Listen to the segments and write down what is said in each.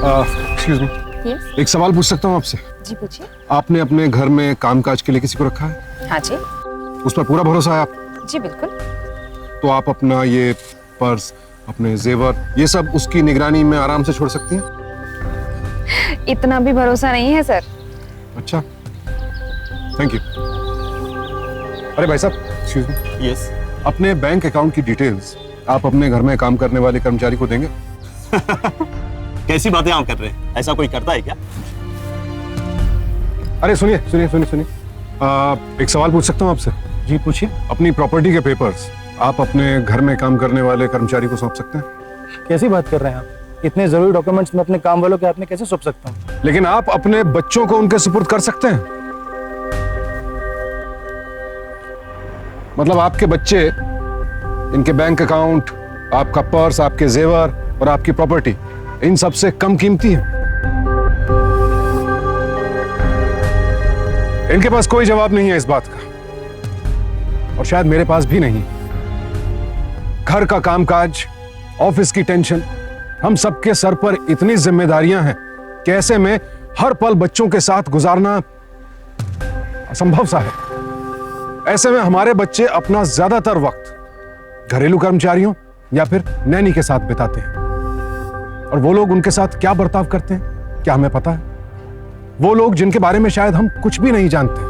Excuse me, Yes? एक सवाल पूछ सकता हूँ आपसे? जी पूछिए। आपने अपने घर में कामकाज के लिए किसी को रखा है? हाँ जी। उस पर पूरा भरोसा है आप? जी बिल्कुल। तो आप अपना ये पर्स, अपने जेवर, ये सब उसकी निगरानी में आराम से छोड़ सकती हैं? इतना भी भरोसा नहीं है सर। अच्छा, थैंक यू। अरे भाई साहब, एक्सक्यूज मी, यस। अपने बैंक अकाउंट की डिटेल्स आप अपने घर में काम करने वाले कर्मचारी को देंगे? कैसी बातें आप कर रहे हैं? ऐसा कोई करता है क्या? अरे सुनिए सुनिए सुनिए सुनिए, एक सवाल पूछ सकता हूँ आपसे? जी पूछिए। अपनी प्रॉपर्टी के पेपर्स आप अपने घर में काम करने वाले कर्मचारी को सौंप सकते हैं? कैसी बात कर रहे हैं आप? इतने जरूरी डॉक्यूमेंट्स मैं अपने काम वालों के हाथ में कैसे सौंप सकता हूँ? लेकिन आप अपने बच्चों को उनके सुपुर्द कर सकते हैं। मतलब आपके बच्चे, इनके बैंक अकाउंट, आपका पर्स, आपके जेवर और आपकी प्रॉपर्टी इन सबसे कम कीमती है। इनके पास कोई जवाब नहीं है इस बात का, और शायद मेरे पास भी नहीं। घर का कामकाज, ऑफिस की टेंशन, हम सबके सर पर इतनी जिम्मेदारियां हैं कि ऐसे में हर पल बच्चों के साथ गुजारना असंभव सा है। ऐसे में हमारे बच्चे अपना ज्यादातर वक्त घरेलू कर्मचारियों या फिर नैनी के साथ बिताते हैं, और वो लोग उनके साथ क्या बर्ताव करते हैं क्या हमें पता है? वो लोग जिनके बारे में शायद हम कुछ भी नहीं जानते।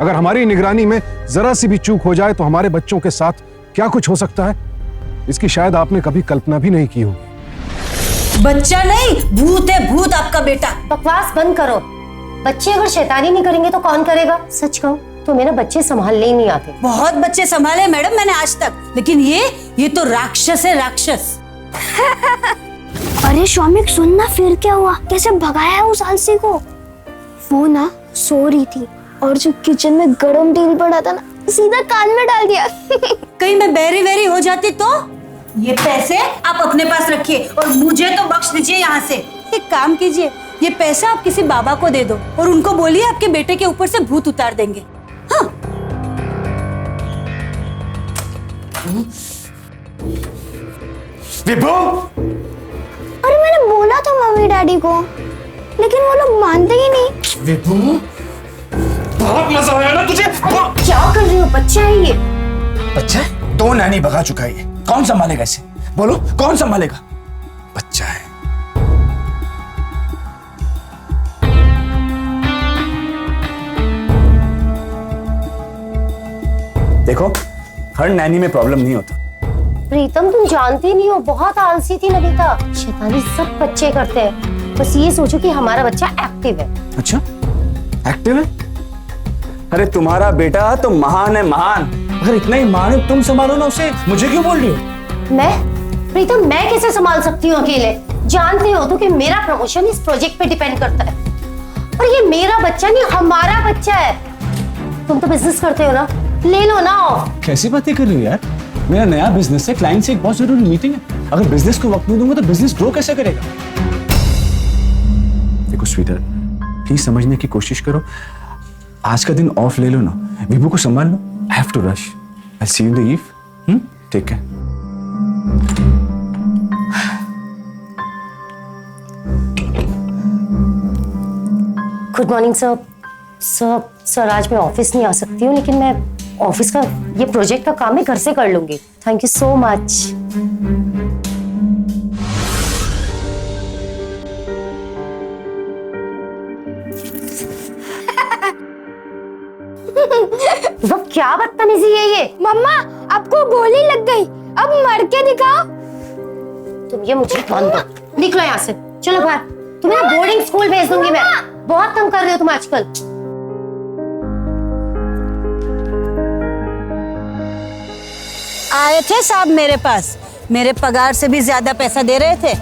अगर हमारी निगरानी में जरा सी भी चूक हो जाए तो हमारे बच्चों के साथ क्या कुछ हो सकता है, इसकी शायद आपने कभी कल्पना भी नहीं की होगी। बच्चा नहीं, भूत है, भूत आपका बेटा। बकवास बंद करो। बच्चे अगर शैतानी नहीं करेंगे तो कौन करेगा? सच कहूं तो मेरे बच्चे संभालने ही नहीं आते। बहुत बच्चे संभाले मैडम मैंने आज तक, लेकिन ये तो राक्षस है, राक्षस। अरे शौमिक सुन ना, फिर क्या हुआ? कैसे भगाया है उस आलसी को? वो ना सो रही थी और जो किचन में गरम तेल पड़ा था ना, सीधा कान में डाल दिया। कहीं मैं बेरी वेरी हो जाती तो? ये पैसे आप अपने पास रखिए और मुझे तो बख्श दीजिए यहाँ से। एक काम कीजिए, ये पैसा आप किसी बाबा को दे दो और उनको बोलिए आपके बेटे के ऊपर से भूत उतार देंगे। हाँ। विभू! अरे मैंने बोला था मम्मी डैडी को, लेकिन वो लोग मानते ही नहीं। विभू, बहुत मजा आया ना तुझे? क्या कर रही हो? बच्चा है ये। बच्चा है? 2 नानी भगा चुका है ये। कौन संभालेगा इसे? बोलो कौन संभालेगा? बच्चा है। देखो, हर नैनी में प्रॉब्लम नहीं होता। प्रीतम तुम जानती नहीं हो, बहुत आलसी थी नविता। शैतानी सब बच्चे करते हैं। बस ये सोचो कि हमारा बच्चा एक्टिव है। अच्छा, एक्टिव है? अरे तुम्हारा बेटा तो महान है, महान। अगर इतना ही महान है तुम संभालो ना उसे, मुझे क्यों बोल रही हो? प्रीतम मैं कैसे संभाल सकती हूँ अकेले? जानते हो तो कि मेरा प्रमोशन इस प्रोजेक्ट पे डिपेंड करता है, और ये मेरा बच्चा नहीं हमारा बच्चा है। तुम तो बिजनेस करते हो ना, ले लो ना ऑफ। कैसी बातें कर रही हो यार? मेरा नया बिजनेस है, क्लाइंट से एक बहुत जरूरी मीटिंग है। अगर बिजनेस को वक्त नहीं दूंगा तो बिजनेस ग्रो कैसे करेगा? देखो स्वीटर, प्लीज समझने की कोशिश करो। आज का दिन ऑफ ले लो ना, विभू को संभाल लो। I have to rush. I see you in the eve. ठीक है। Good morning sir. सर आज मैं ऑफिस नहीं आ सकती हूँ, लेकिन मैं ऑफिस का ये प्रोजेक्ट का काम मैं घर से कर लूंगी। Thank you so much. वो क्या बदतमीजी है ये? मम्मा आपको गोली लग गई, अब मर के दिखाओ। तुम ये मुझे मान दो, निकलो यहाँ से, चलो बाहर। तुम्हें बोर्डिंग स्कूल भेज दूंगी मैं। बहुत तंग कर रहे हो तुम आजकल। आए थे साहब मेरे पास, मेरे पगार से भी ज्यादा पैसा दे रहे थे।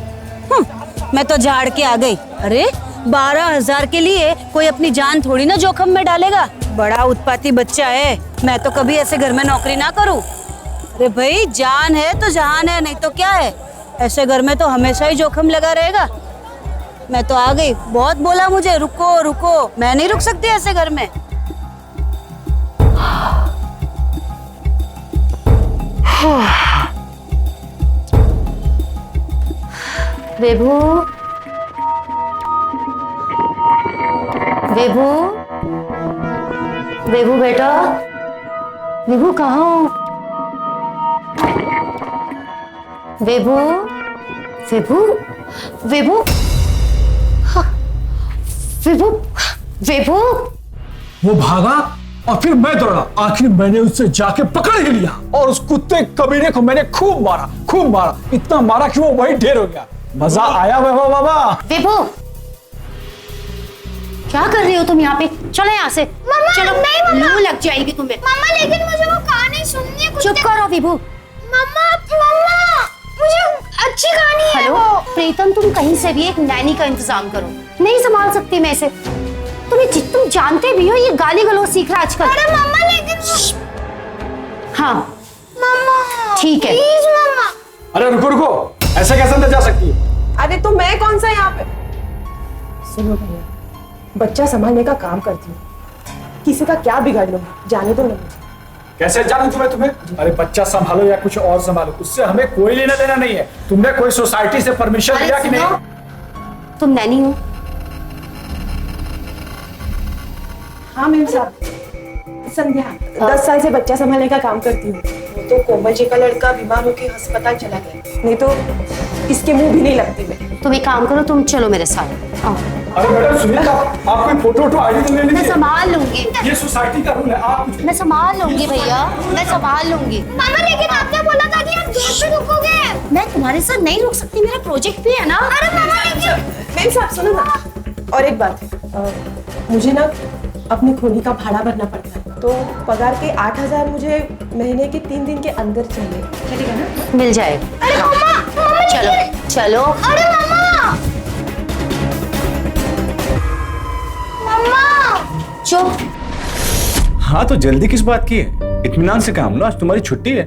मैं तो झाड़ के आ गई। अरे 12,000 के लिए कोई अपनी जान थोड़ी ना जोखम में डालेगा। बड़ा उत्पाती बच्चा है, मैं तो कभी ऐसे घर में नौकरी ना करूं। अरे भाई जान है तो जहान है, नहीं तो क्या है। ऐसे घर में तो हमेशा ही जोखम लगा रहेगा। मैं तो आ गई, बहुत बोला मुझे रुको रुको, मैं नहीं रुक सकती ऐसे घर में। विभू विभू, विभू बेटा, विभू कहाँ हो? विभू, विभू, विभू, हाँ, विभू, विभू। वो भागा और फिर मैं दौड़ा। आखिर मैंने उससे जाके पकड़ ही लिया और उस कुत्ते कमीने को मैंने खूब मारा, इतना मारा कि वो वही ढेर हो गया। मजा आया वैभव बाबा। विभू, क्या कर रही हो तुम यहाँ पे? चलो यहाँ से। मम्मा, चलो, नहीं मम्मा। लू लग जाएगी तुम्हें। मम्मा लेकिन मुझे वो कहानी सुननी है। चुप करो विभू। मम्मा, मम्मा, मुझे अच्छी कहानी है हेलो वो। प्रीतम, तुम कहीं से भी एक नैनी का इंतजाम करो। नहीं संभाल सकती मैं इसे। तुम जानते भी हो ये गाली गलौज सीख रहा है आजकल। अरे मम्मा लेकिन हाँ मम्मा ठीक है। प्लीज मम्मा। अरे रुको, ऐसे कैसे अंदर जा सकती है? अरे तो मैं कौन सा यहाँ पे? सुनो भैया, बच्चा संभालने का काम करती हूँ, किसी का क्या बिगाड़ लूंगी, जाने दो ना मुझे। कैसे जानू तुम्हें? अरे बच्चा संभालो या कुछ और संभालो, उससे हमें कोई लेना देना नहीं है। तुमने कोई सोसाइटी से परमिशन अरे लिया कि सुनो, नहीं? तुम नैनी हो? हाँ मैम साहब, संध्या 10 साल से बच्चा संभालने का काम करती हूँ। वो तो कोमल जी का लड़का बीमार होकर अस्पताल चला गया, नहीं तो इसके मुंह भी नहीं लगती मैं। तुम एक काम करो, तुम चलो मेरे साथ। आओ। अरे मैडम सुनिए, आप कोई फोटो आईडी तो ले मैं लीजिए। संभाल लूंगी, ये सोसाइटी का रूल है, आप कुछ मैं संभाल लूंगी भैया, मैं संभाल लूंगी। मम्मा लेकिन आपने बोला था कि आप गेट पे रुकोगे। मैं तुम्हारे साथ नहीं रुक सकती, मेरा प्रोजेक्ट भी है ना। अरे मम्मा लेकिन मैम साहब सुनो ना, और एक बात, मुझे ना अपने खोली का भाड़ा भरना पड़ता है, तो पगार के 8,000 मुझे महीने के 3 दिन के अंदर चाहिए, चलेगा ना? मिल जाएगा। अरे मम्मा चलो चलो। अरे मम्मा, मम्मा चुप। हाँ तो जल्दी किस बात की है? इत्मीनान से काम लो, आज तुम्हारी छुट्टी है।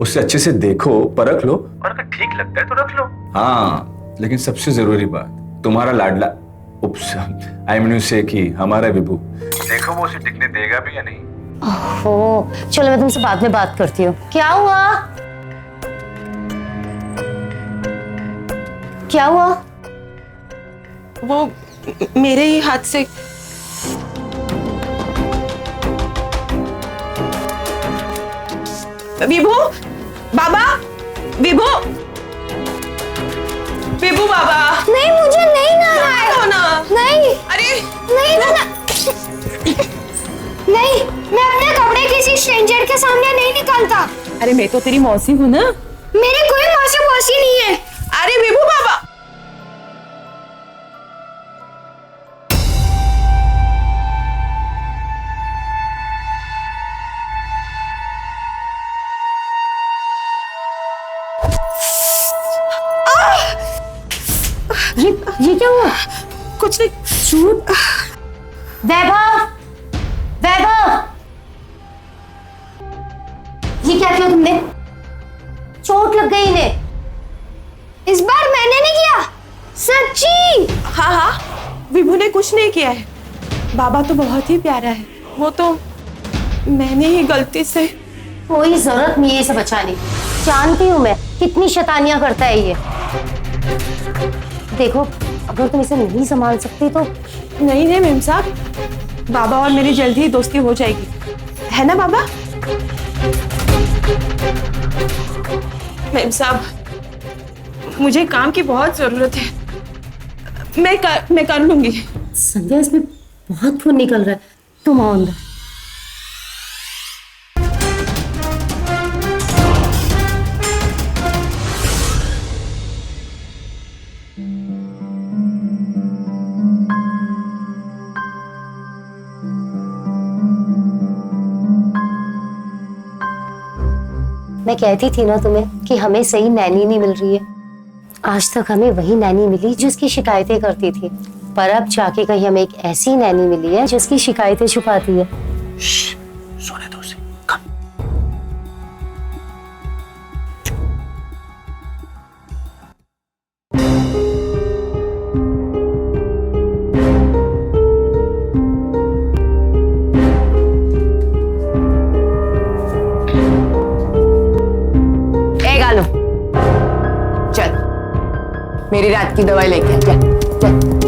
उससे अच्छे से देखो, परख लो और अगर ठीक लगता है तो रख लो। हाँ लेकिन सबसे जरूरी बात, तुम्हारा लाडला आई मीन से कि हमारा विभू, देखो वो उसे टिकने देगा भी या नहीं। ओहो, चलो मैं तुमसे बाद में बात करती हूँ। क्या हुआ? क्या हुआ? वो मेरे ही हाथ से विभू बाबा, विभू विभू बाबा। नहीं मुझे नहीं नहाना है। हो ना? नहीं अरे नहीं नहाना। नहीं, मैं अपने कपड़े किसी स्ट्रेंजर के सामने नहीं निकालता। अरे मैं तो तेरी मौसी हूँ ना। मेरी कोई मौसी नहीं है। अरे विभू बाबा। ये क्या हुआ? कुछ नहीं। चूत। वैभव, वैभव, ये क्या किया तुमने? चोट लग गई इन्हें। इस बार मैंने नहीं किया, सच्ची। हाँ हाँ, विभू ने कुछ नहीं किया है। बाबा तो बहुत ही प्यारा है, वो तो मैंने ही गलती से। कोई जरूरत नहीं है इसे बचाने की। जानती हूँ मैं कितनी शैतानियां करता है ये। देखो, अगर तुम इसे नहीं संभाल सकती तो नहीं नहीं मेम साहब, बाबा और मेरी जल्दी ही दोस्ती हो जाएगी, है ना बाबा? मेम साहब, मुझे काम की बहुत जरूरत है, मैं कर लूंगी। संध्या, इसमें बहुत खून निकल रहा है, तुम आओ अंदर। मैं कहती थी ना तुम्हें कि हमें सही नैनी नहीं मिल रही है। आज तक हमें वही नैनी मिली जिसकी शिकायतें करती थी, पर अब जाके कहीं हमें एक ऐसी नैनी मिली है जिसकी शिकायतें छुपाती है। सोने दो उसे। गालो, चल मेरी रात की दवाई लेके आ, चल चल।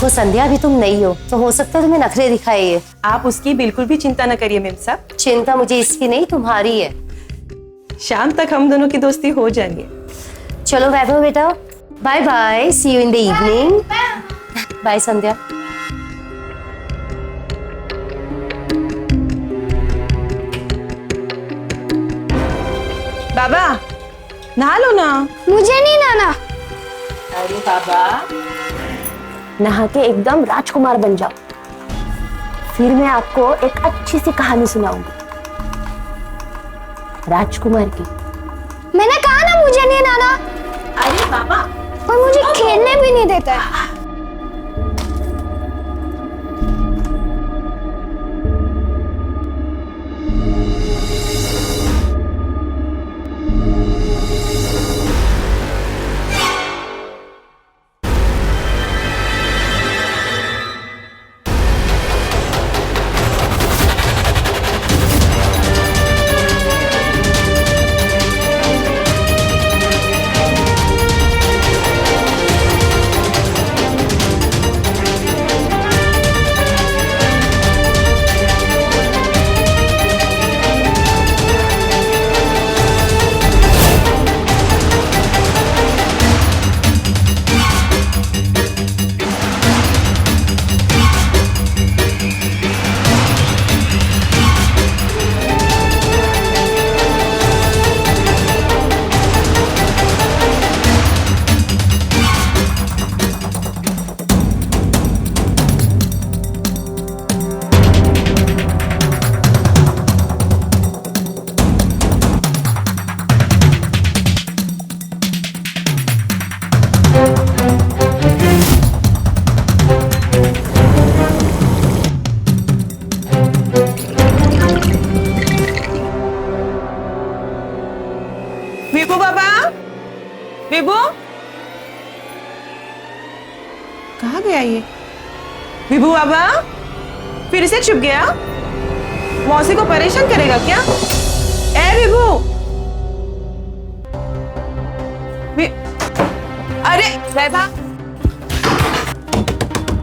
देखो संध्या, अभी तुम नई हो तो सकता है तुम्हें नखरे दिखाए ये। आप उसकी बिल्कुल भी चिंता न करिए मेम साहब। चिंता मुझे इसकी नहीं, तुम्हारी है। शाम तक हम दोनों की दोस्ती हो जाएगी। चलो वैभव बेटा, bye bye, see you in the evening. Bye Sandhya. बाबा नहा लो ना। मुझे नहीं नहाना। अरे बाबा, नहा के एकदम राजकुमार बन जाओ, फिर मैं आपको एक अच्छी सी कहानी सुनाऊंगी राजकुमार की। मैंने कहा ना मुझे नहीं नहाना। अरे बाबा, और मुझे खेलने भी नहीं देता है। विभू बाबा, विभू कहाँ गया ये? विभू बाबा फिर से छुप गया? मौसी को परेशान करेगा क्या? ए विभू, अरे वैभव,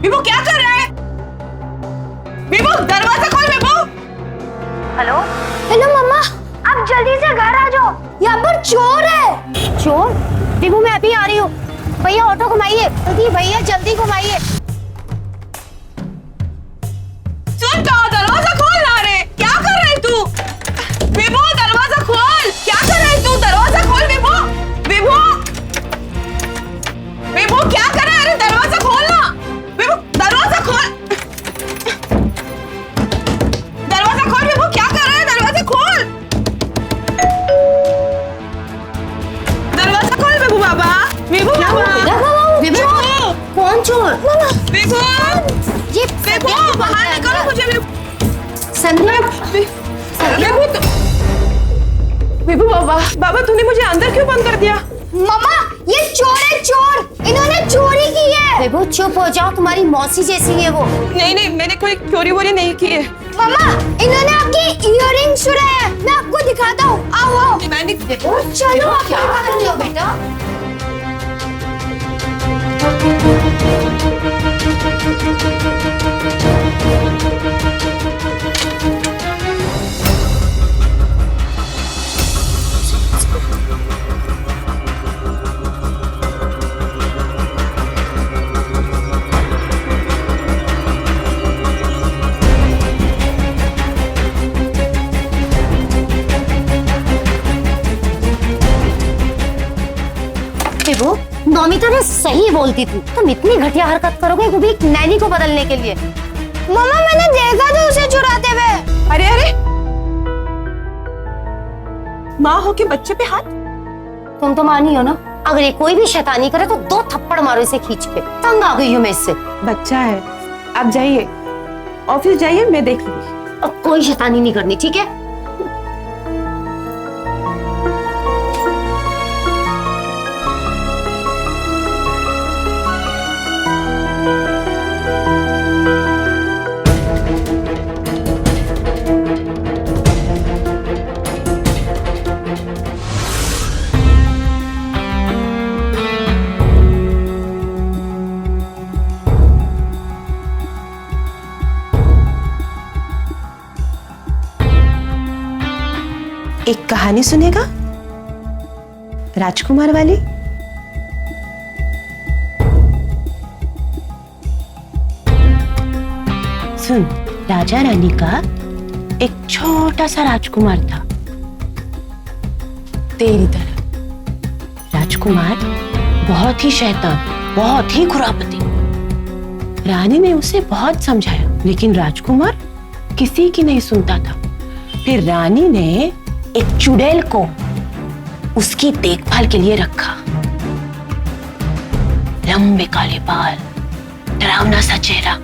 विभू क्या कर रहा है? विभू दरवाजा खोल विभू। हेलो हेलो मम्मा, आप जल्दी से घर आ जाओ, यहाँ पर चोर है। चोर? विभू मैं अभी आ रही हूँ। भैया ऑटो घुमाइए जल्दी, भैया जल्दी घुमाइए। सुन तो, दरवाजा खोल ना रे, क्या कर रहे तू? विभू दरवाजा खोल, क्या कर रहे तू? दरवाजा खोल विभू। विभू, विभू क्या कर रहा है? अरे दरवाजा खोल ना विभू, दरवाजा खोल, दरवाजा खोल विभू, क्या कर रहा है? दरवाजा खोल, दरवाजा खोल विभू बाबा। विभू बाबा, विभू कौन चोर? विभू, ये विभू बाहर निकलो, मुझे संध्या। विभू विभू बाबा तूने मुझे अंदर क्यों बंद कर दिया? मम्मा ये चोर है, चोर, इन्होंने चोरी की है। विभू चुप हो जाओ, तुम्हारी मौसी जैसी है वो। नहीं नहीं, मैंने कोई चोरी वोरी नहीं की है। मम्मा इन्होंने आपकी इयररिंग चुराए हैं, मैं आपको दिखाता हूँ, आओ आओ। मैंने चलो आप क्या कर रहे हो बेटा? विभू, नौमिता ने सही बोलती थी, तुम इतनी घटिया हरकत करोगे वो भी एक नैनी को बदलने के लिए। मम्मा मैंने देखा था उसे चुराते हुए। अरे अरे, माँ हो के बच्चे पे हाथ? तुम तो मानी हो ना, अगर ये कोई भी शैतानी करे तो 2 थप्पड़ मारो इसे खींच के। तंग आ गई हूँ मैं इससे। बच्चा है, आप जाइए, ऑफिस जाइए, मैं देख लूंगी। अब कोई शैतानी नहीं करनी, ठीक है? कहानी सुनेगा राजकुमार वाली? सुन, राजा रानी का एक छोटा सा राजकुमार था, तेरी तरह। राजकुमार बहुत ही शैतान, बहुत ही खुरापती। रानी ने उसे बहुत समझाया, लेकिन राजकुमार किसी की नहीं सुनता था। फिर रानी ने एक चुड़ैल को उसकी देखभाल के लिए रखा। लंबे काले बाल, डरावना सा चेहरा,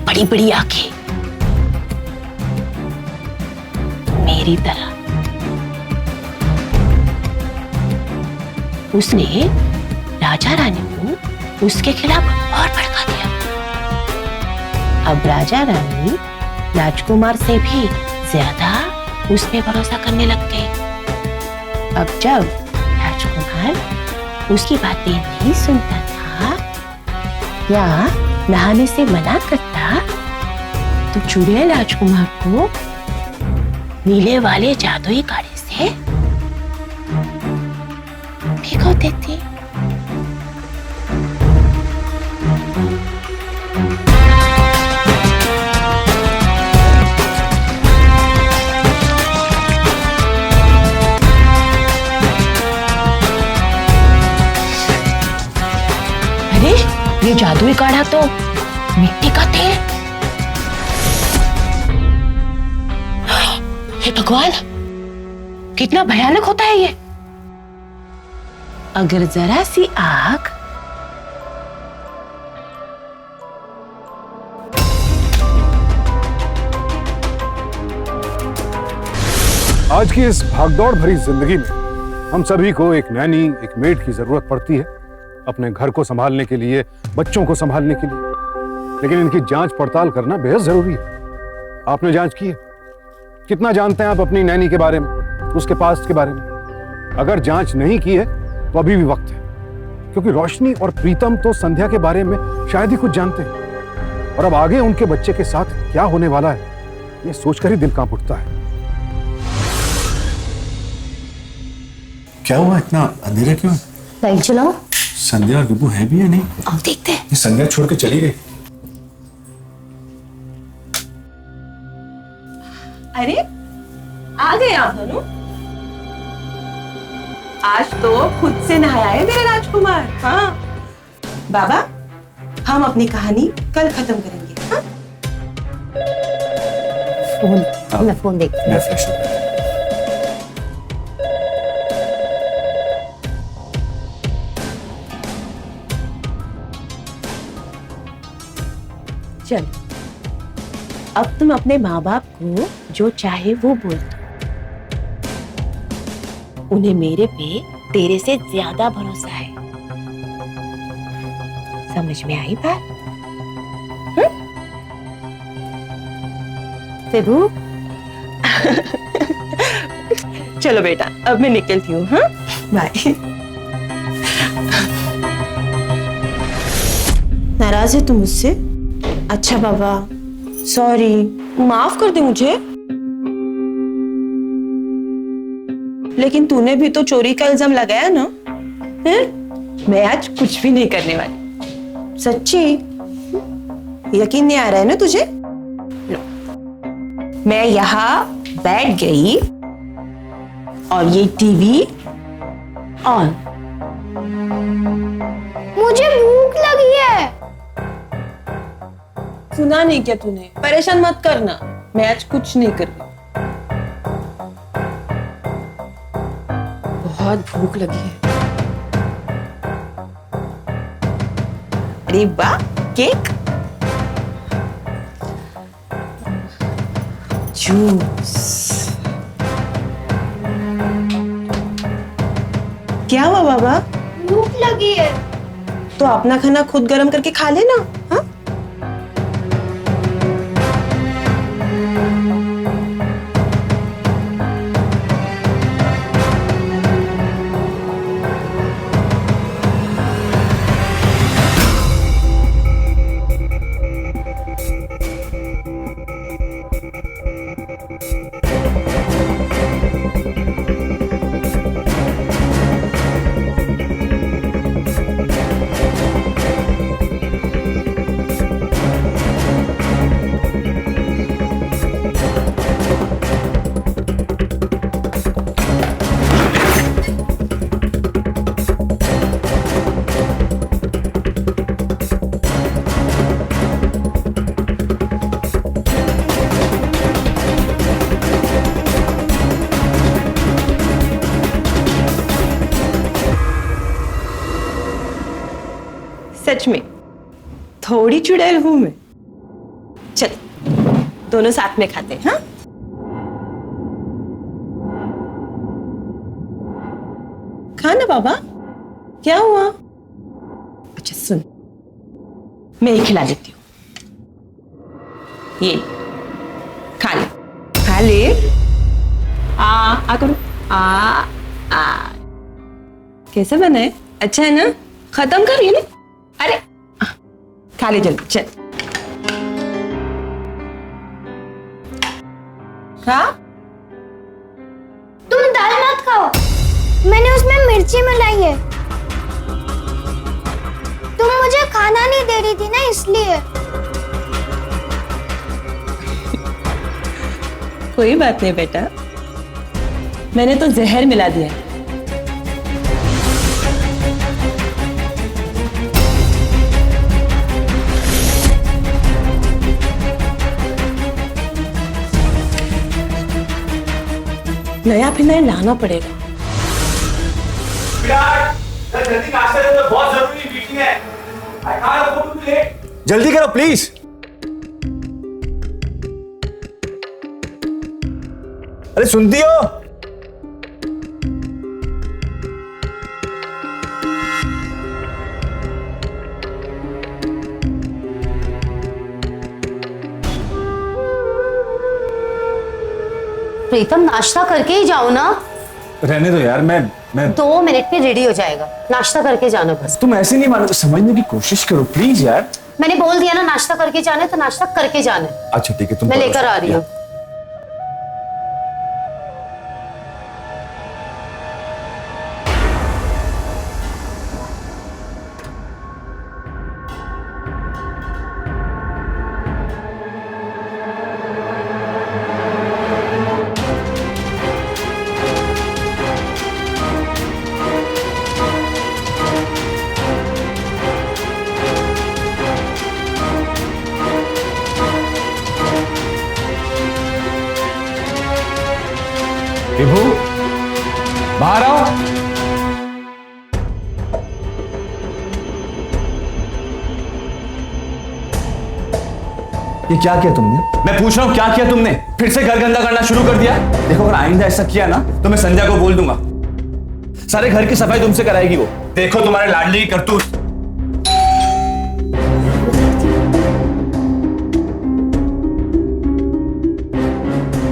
बड़ी बड़ी आंखें, मेरी तरह। उसने राजा रानी को उसके खिलाफ और भड़का दिया। अब राजा रानी राजकुमार से भी ज्यादा उस पे भरोसा करने लग गए। अब जब राजकुमार उसकी बातें नहीं सुनता था या नहाने से मना करता, तो चुड़ैल राजकुमार को नीले वाले जादुई काढ़े से भिगो देती। अरे ये जादुई काढ़ा तो मिट्टी का थे। हे भगवान, कितना भयानक होता है ये। अगर जरा सी आग आज की इस भागदौड़ भरी जिंदगी में हम सभी को एक नैनी, एक मेड की जरूरत पड़ती है, अपने घर को संभालने के लिए, बच्चों को संभालने के लिए। लेकिन इनकी जांच पड़ताल करना बेहद जरूरी है। आपने जांच की है? कितना जानते हैं आप अपनी नैनी के बारे में, उसके पास्ट के बारे में? अगर जांच नहीं की है तो अभी भी वक्त है, क्योंकि रोशनी और प्रीतम तो संध्या के बारे में शायद ही कुछ जानते हैं। और अब आगे उनके बच्चे के साथ क्या होने वाला है, ये सोचकर ही दिल कांप उठता है। क्या हुआ, इतना अंधेरा क्यों? लाइट जलाओ। संध्या और विभू है भी या नहीं? अब देखते हैं। ये संध्या छोड़ के चली गई। अरे आ गए आप दोनों। आज तो खुद से नहाया है मेरा राजकुमार। हाँ बाबा, हम अपनी कहानी कल खत्म करेंगे। हाँ? फोन, मैं फोन देखती हूँ। फ्रेश हो। चल, अब तुम अपने माँ बाप को जो चाहे वो बोल दो। उन्हें मेरे पे तेरे से ज्यादा भरोसा है। समझ में आई बात? विभू, चलो बेटा, अब मैं निकलती हूँ। हाँ, बाय। नाराज है तुम मुझसे? अच्छा बाबा, सॉरी, माफ कर दे मुझे। लेकिन तूने भी तो चोरी का इल्जाम लगाया ना? हैं? मैं आज कुछ भी नहीं करने वाली। सच्ची? यकीन नहीं आ रहा है ना तुझे? लो, मैं यहाँ बैठ गई और ये टीवी ऑन। मुझे भूख लगी है। सुना नहीं क्या तूने? परेशान मत करना, मैं आज कुछ नहीं कर रही। बहुत भूख लगी है। अरे वाह, केक, जूस। क्या हुआ बाबा? भूख लगी है। तो अपना खाना खुद गरम करके खा लेना। हाँ, सच में थोड़ी चुड़ैल हूं मैं। चल दोनों साथ में खाते हैं। हाँ खा ना बाबा, क्या हुआ? अच्छा सुन, मैं ही खिला देती हूँ। ये खा ले, खा ले। आ करो। आ कैसे बना है? अच्छा है ना? खत्म कर ये ना। अरे खा ले जल्दी, चल खा। तुम दाल मत खाओ, मैंने उसमें मिर्ची मिलाई है। तुम मुझे खाना नहीं दे रही थी ना, इसलिए। कोई बात नहीं बेटा, मैंने तो जहर मिला दिया है। नया फिनाइल लाना पड़ेगा। जल्दी नाश्ता दे दो, बहुत जरूरी मीटिंग है। I can't afford to be late. जल्दी करो प्लीज। अरे सुनती हो? प्रीतम नाश्ता करके ही जाओ ना। रहने दो यार, मैं 2 मिनट में रेडी हो जाएगा, नाश्ता करके जाना बस। तुम ऐसे नहीं मानो, समझने की कोशिश करो प्लीज यार। मैंने बोल दिया ना नाश्ता करके जाना है तो नाश्ता करके जाना है। अच्छा ठीक है, तुम मैं लेकर आ रही हूँ। विभू, बाहर आओ। ये क्या किया तुमने? मैं पूछ रहा हूँ क्या किया तुमने? फिर से घर गंदा करना शुरू कर दिया? देखो अगर आइंदा ऐसा किया ना तो मैं संध्या को बोल दूंगा। सारे घर की सफाई तुमसे कराएगी वो। देखो तुम्हारे लाडली की करतूत।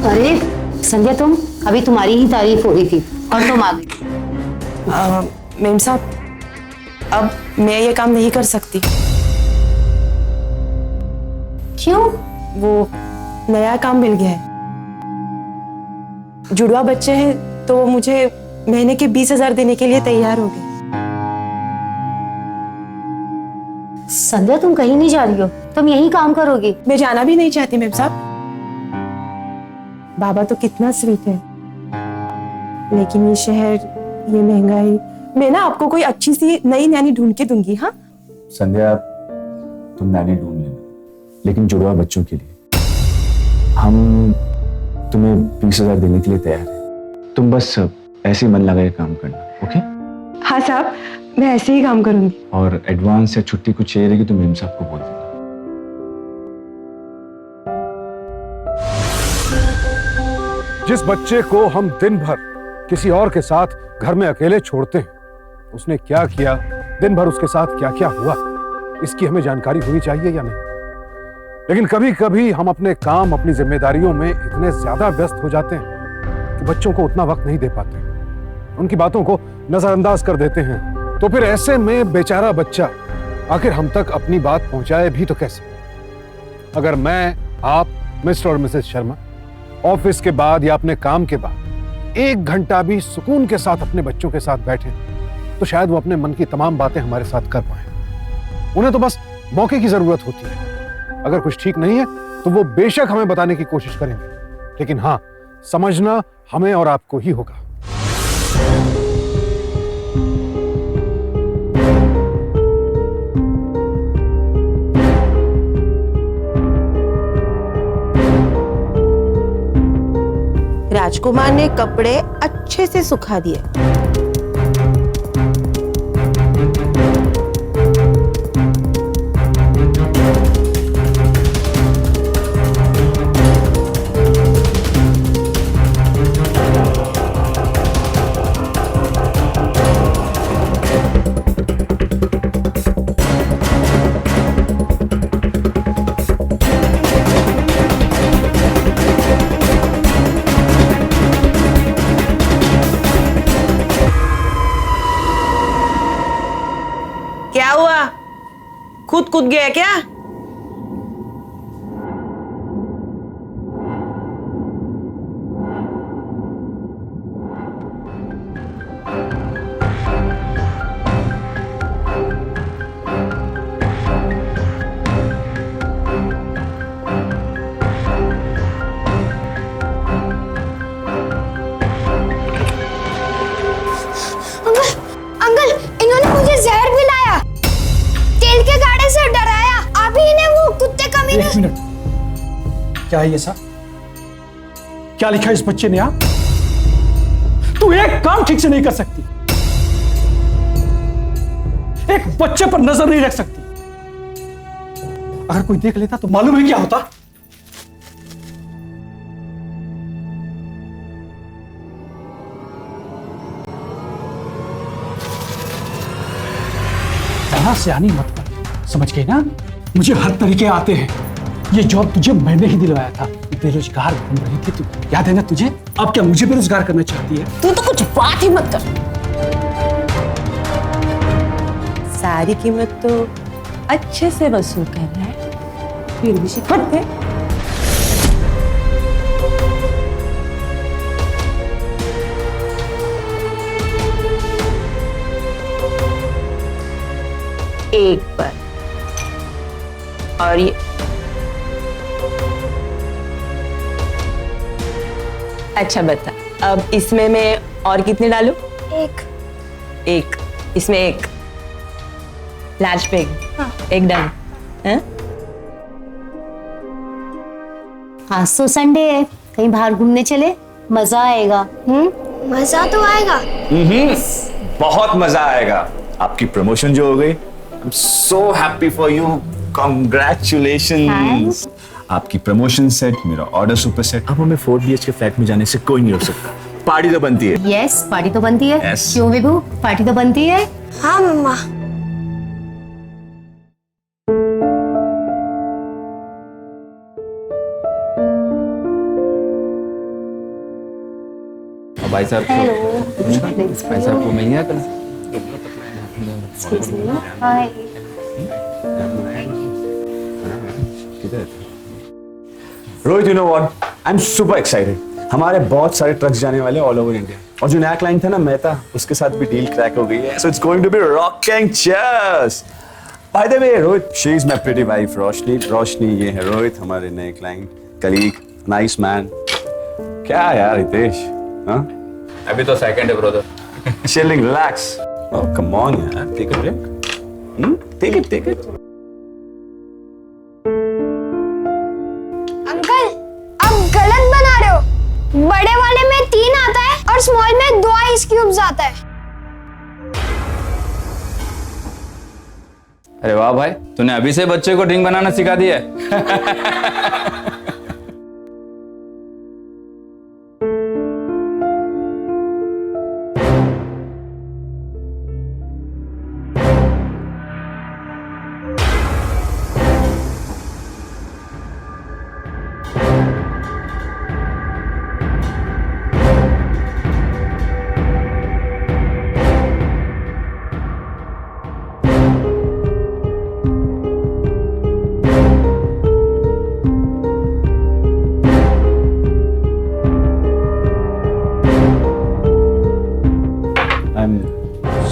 अरे संध्या, तुम अभी तुम्हारी ही तारीफ हो रही थी और तुम आ गई। मेम साहब, अब मैं ये काम नहीं कर सकती। क्यों? वो नया काम मिल गया है। जुड़वा बच्चे हैं तो मुझे महीने के 20,000 देने के लिए तैयार हो गए। संध्या, तुम कहीं नहीं जा रही हो, तुम यही काम करोगी? मैं जाना भी नहीं चाहती मेम साहब। बाबा तो कितना स्वीट है, लेकिन ये शहर, ये महंगाई। मैं ना आपको कोई अच्छी सी नई नैनी ढूंढ के दूंगी। हाँ संध्या, तुम नैनी ढूंढ लेना, लेकिन जुड़वा बच्चों के लिए हम तुम्हें 20,000 देने के लिए तैयार हैं। तुम बस ऐसे ही मन लगाए काम करना, ओके? हाँ साहब, मैं ऐसे ही काम करूंगी। और एडवांस या छुट्टी कुछ चाहिए रहेगी तो मेम साहब को बोल देना। जिस बच्चे को हम दिन भर किसी और के साथ घर में अकेले छोड़ते हैं, उसने क्या किया, दिन भर उसके साथ क्या क्या हुआ, इसकी हमें जानकारी होनी चाहिए या नहीं? लेकिन कभी कभी हम अपने काम, अपनी जिम्मेदारियों में इतने ज्यादा व्यस्त हो जाते हैं कि बच्चों को उतना वक्त नहीं दे पाते, उनकी बातों को नजरअंदाज कर देते हैं। तो फिर ऐसे में बेचारा बच्चा आखिर हम तक अपनी बात पहुंचाए भी तो कैसे? अगर मैं, आप, मिस्टर और मिसेस शर्मा ऑफिस के बाद या अपने काम के बाद 1 घंटा भी सुकून के साथ अपने बच्चों के साथ बैठे तो शायद वो अपने मन की तमाम बातें हमारे साथ कर पाए। उन्हें तो बस मौके की जरूरत होती है। अगर कुछ ठीक नहीं है तो वो बेशक हमें बताने की कोशिश करेंगे, लेकिन हाँ, समझना हमें और आपको ही होगा। राजकुमार ने कपड़े अच्छे से सुखा दिए। खुद कूद गया क्या? अंकल अंकल इन्होंने मुझे जहर पिलाया, तेल के गाड़े से डराया, अभी इन्हें वो कुत्ते कमीने। एक मिनट, क्या है ये सब? क्या लिखा है इस बच्चे ने? तू एक काम ठीक से नहीं कर सकती, एक बच्चे पर नजर नहीं रख सकती। अगर कोई देख लेता तो मालूम है क्या होता? ज्यादा सियानी मत कर, समझ गई ना? मुझे हर तरीके आते हैं। ये जॉब तुझे मैंने ही दिलवाया था, बेरोजगार घूम रही थी तू, याद है ना तुझे? अब क्या मुझे बेरोजगार करना चाहती है? तू तो कुछ बात ही मत कर। सारी कीमत तो अच्छे से वसूल कर रहा है, फिर भी शिकायत है। एक बार और ये अच्छा बता, अब इसमें मैं और कितने डालूं? एक इसमें एक लार्ज पेग। हाँ। एक डाल। हाँ? आज तो संडे है, कहीं बाहर घूमने चले, मजा आएगा। मजा तो आएगा। बहुत मजा आएगा। आपकी प्रमोशन जो हो गई, I'm so happy for you. Congratulations. आपकी प्रमोशन सेट, मेरा ऑर्डर सुपर सेट। अब हमें 4 BHK फ्लैट में जाने से कोई नहीं रोक सकता। पार्टी तो बनती है। यस, पार्टी तो बनती है। Yes. क्यों विभू, पार्टी तो बनती है। हाँ मम्मा। भाई साहब भाई साहब को मिलिए कल। हाय। Rohit, you know what? I'm super excited. हमारे बहुत सारे ट्रक्स जाने वाले ऑल ओवर इंडिया, और जो नया क्लाइंट था ना मेहता, उसके साथ भी डील क्रैक हो गई है। So it's going to be rocking. Cheers. By the way, Rohit, she is my pretty wife रोशनी। रोशनी ये है रोहित, हमारे नए क्लाइंट, कलीग, नाइस मैन। क्या यार हितेश, हाँ? अभी तो सेकंड है brother. Chilling, relax. Oh, come on यार, take a break. Take it. Uncle आप गलत बना रहे हो, बड़े वाले में 3 आता है और स्मॉल में 2 आइस क्यूब्स आता है। अरे वाह भाई, तूने अभी से बच्चे को ड्रिंक बनाना सिखा दिया है।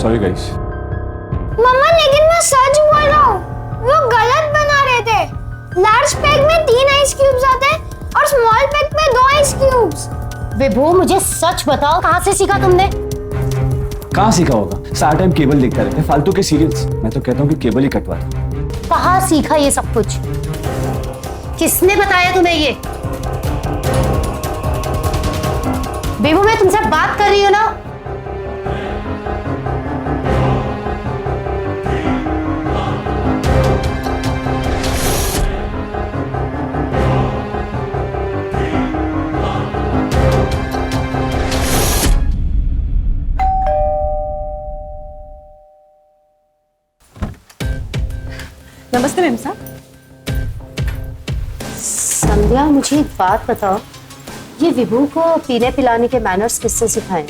Sorry guys. मम्मा लेकिन मैं सच बोल रहा हूँ, वो गलत बना रहे थे। लार्ज पैक में 3 आइस क्यूब्स आते हैं और स्मॉल पैक में 2 आइस क्यूब्स। विभू मुझे सच बताओ, कहाँ से सीखा तुमने? कहाँ सीखा होगा? सारा टाइम केबल देखता रहता है, फालतू के सीरियल्स। मैं तो कहता हूँ कि केबल ही कटवा दो। कहाँ सीखा ये सब कुछ? किसने बताया तुम्हें ये? विभू मैं तुमसे बात कर रही हूँ ना। नमस्ते मैम साहब। संध्या मुझे एक बात बताओ, ये विभू को पीने पिलाने के मैनर्स किससे सिखाए?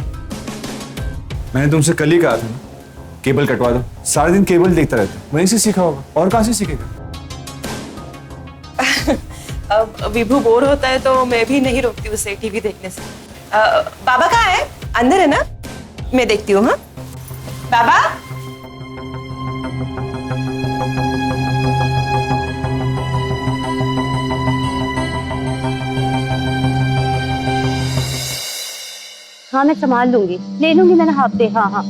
मैंने तुमसे कल ही कहा था केबल कटवा दो, सारा दिन केबल देखता रहता है, वहीं से सीखा होगा, और कहाँ से सीखेगा? अब विभू बोर होता है तो मैं भी नहीं रोकती उसे टीवी देखने से। बाबा कहाँ है? अंदर है ना? मैं देखती हूँ। हाँ बाबा। हाँ मैं संभाल लूंगी, ले लूंगी मैंने हफ्ते। हाँ हाँ।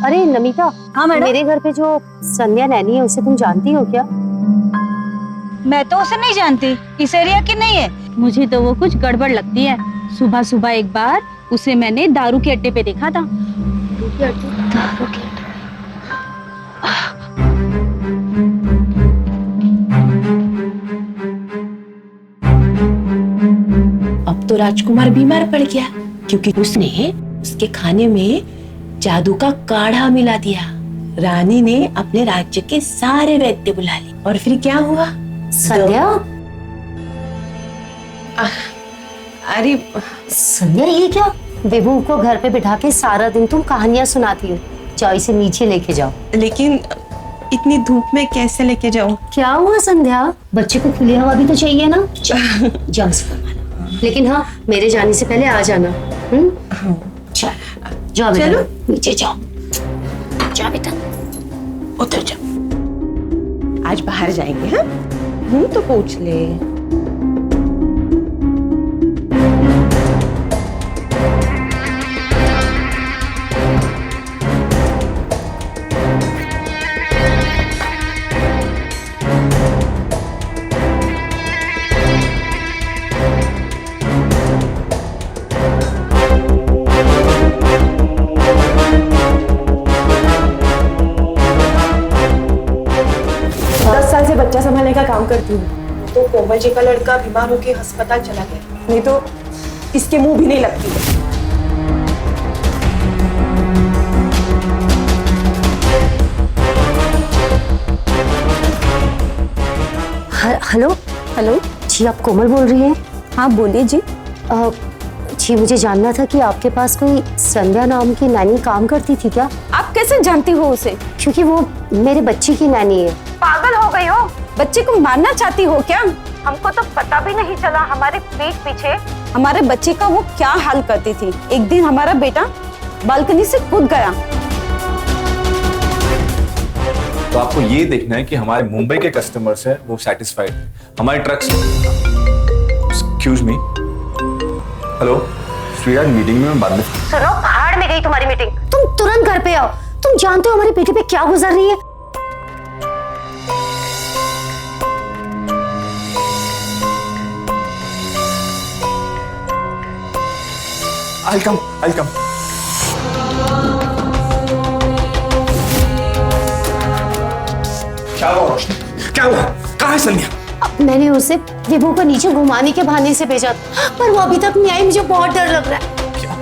अरे नमिता। हाँ मैडम। मेरे घर पे जो संध्या नैनी है उसे तुम जानती हो क्या? मैं तो उसे नहीं जानती, इस एरिया की नहीं है। मुझे तो वो कुछ गड़बड़ लगती है। सुबह सुबह एक बार उसे मैंने दारू के अड्डे पे देखा था। अब तो राजकुमार बीमार पड़ गया क्योंकि उसने उसके खाने में जादू का काढ़ा मिला दिया। रानी ने अपने राज्य के सारे वैद्य बुला लिए और फिर क्या हुआ? संध्या? अरे संध्या ये क्या? विभू को घर पे बिठा के सारा दिन तुम कहानियां सुनाती हो। जाओ इसे नीचे लेके जाओ। लेकिन इतनी धूप में कैसे लेके जाऊं? क्या हुआ संध्या? बच्चे को खुली हवा भी तो चाहिए ना। जाओ इसको। लेकिन हाँ मेरे जाने से पहले आ जाना। जाओ बेटा, चलो नीचे जाओ। जाओ बेटा, उतर जाओ। आज बाहर जाएंगे। हाँ तो पूछ ले। बच्चा संभालने का काम करती हूँ। तो कोमल जी का लड़का बीमार होकर अस्पताल चला गया, नहीं तो इसके मुंह भी नहीं लगती। हेलो हेलो जी, आप कोमल बोल रही हैं? हाँ बोलिए जी। जी मुझे जानना था कि आपके पास कोई संध्या नाम की नैनी काम करती थी क्या? आप कैसे जानती हो उसे? क्योंकि वो मेरे बच्चे की नैनी है। पागल हो गई हो? बच्चे को मारना चाहती हो क्या? हमको तो पता भी नहीं चला। हमारे पीठ पीछे हमारे बच्चे का वो क्या हाल करती थी। एक दिन हमारा बेटा बालकनी से कूद गया। तो आपको ये देखना है कि हमारे मुंबई के कस्टमर्स हैं वो सेटिस्फाइड, हमारे trucks. Excuse me, hello Shriraj, meeting में मैं बाद में। सुनो, भाड़ में गई तुम्हारी मीटिंग। तुम तुरंत घर पे आओ। तुम जानते हो हमारी बेटी पे क्या गुजर रही है? I'll come. क्या हुआ रोशनी? क्या हुआ? कहाँ है संध्या? मैंने उसे विभू को नीचे घुमाने के बहाने से भेजा था, पर वो अभी तक नहीं आई। मुझे बहुत डर लग रहा है। क्या?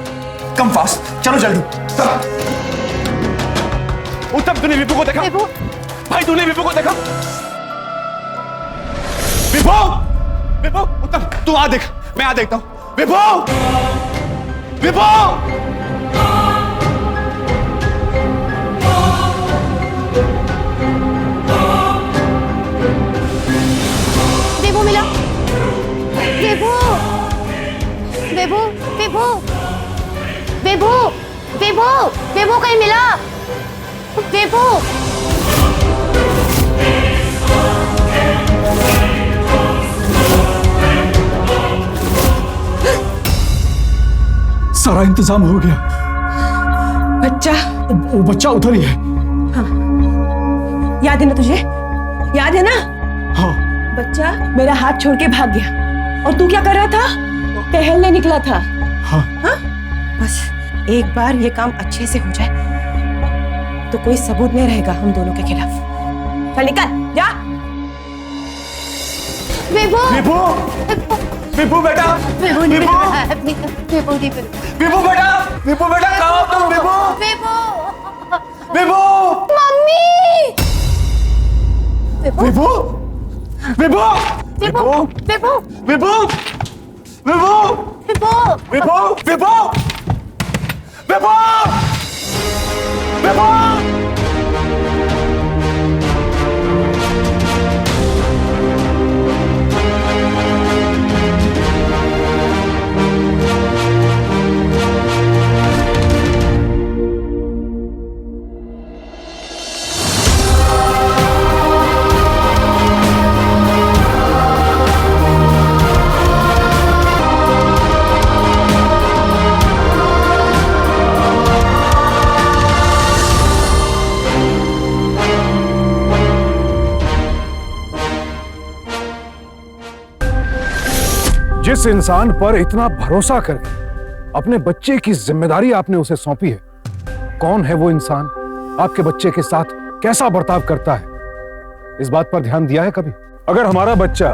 कम फास्ट, चलो जल्दी। उत्तम, तूने विभू को देखा? विभू? भाई तूने विभू को देखा? विभू, उत्तम तू आ देख, मैं आ देखता हूँ। विभू! विभू मिला। विभू विभू विभू विभू विभू विभू कहीं मिला? विभू! सारा इंतजाम हो गया। बच्चा? वो बच्चा उधर ही है। हाँ याद है ना तुझे? याद है ना? हाँ। बच्चा मेरा हाथ छोड़ के भाग गया और तू क्या कर रहा था? टहलने निकला था। हाँ। हाँ? बस एक बार ये काम अच्छे से हो जाए तो कोई सबूत नहीं रहेगा हम दोनों के खिलाफ। चल निकल जा। विभू बेटा, विभू बेटा कहाँ हो तुम? विभू मम्मी! विभू विभू विभू विभू विभू विभू विभू विभू विभू जिस इंसान पर इतना भरोसा करके अपने बच्चे की जिम्मेदारी आपने उसे सौंपी है, कौन है वो इंसान? आपके बच्चे के साथ कैसा बर्ताव करता है? इस बात पर ध्यान दिया है कभी? अगर हमारा बच्चा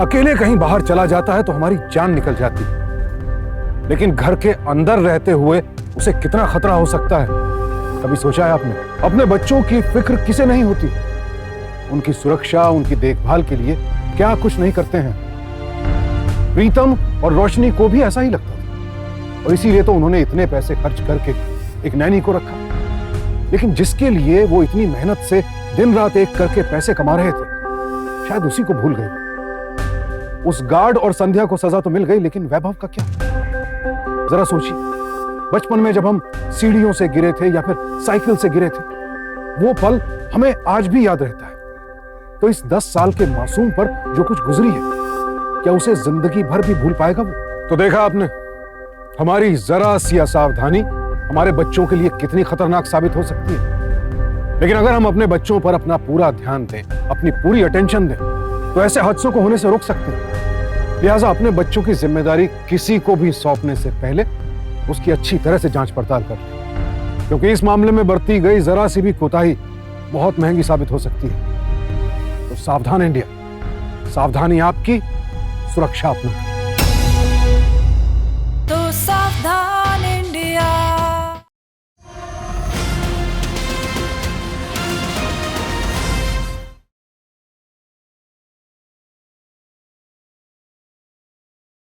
अकेले कहीं बाहर चला जाता है तो हमारी जान निकल जाती है, लेकिन घर के अंदर रहते हुए उसे कितना खतरा हो सकता है, कभी सोचा है आपने? अपने बच्चों की फिक्र किसे नहीं होती? उनकी सुरक्षा, उनकी देखभाल के लिए क्या कुछ नहीं करते हैं। प्रीतम और रोशनी को भी ऐसा ही लगता था और इसीलिए तो उन्होंने इतने पैसे खर्च करके एक नैनी को रखा। लेकिन जिसके लिए वो इतनी मेहनत से दिन रात एक करके पैसे कमा रहे थे, शायद उसी को भूल गए। उस गार्ड और संध्या को सजा तो मिल गई, लेकिन वैभव का क्या? जरा सोचिए, बचपन में जब हम सीढ़ियों से गिरे थे या फिर साइकिल से गिरे थे, वो पल हमें आज भी याद रहता है। तो इस 10 साल के मासूम पर जो कुछ गुजरी है, क्या उसे जिंदगी भर भी भूल पाएगा वो? तो देखा आपने, हमारी जरा सी असावधानी हमारे बच्चों के लिए कितनी खतरनाक साबित हो सकती है। लेकिन अगर हम अपने बच्चों पर अपना पूरा ध्यान दें, अपनी पूरी अटेंशन दें, तो ऐसे हादसों को होने से रोक सकते हैं। लिहाजा अपने बच्चों की जिम्मेदारी किसी को भी सौंपने से पहले उसकी अच्छी तरह से जांच पड़ताल कर लें, क्योंकि इस मामले में बरती गई जरा सी भी कोताही बहुत महंगी साबित हो सकती है। तो सावधान इंडिया, सावधानी आपकी, सुरक्षा अपना।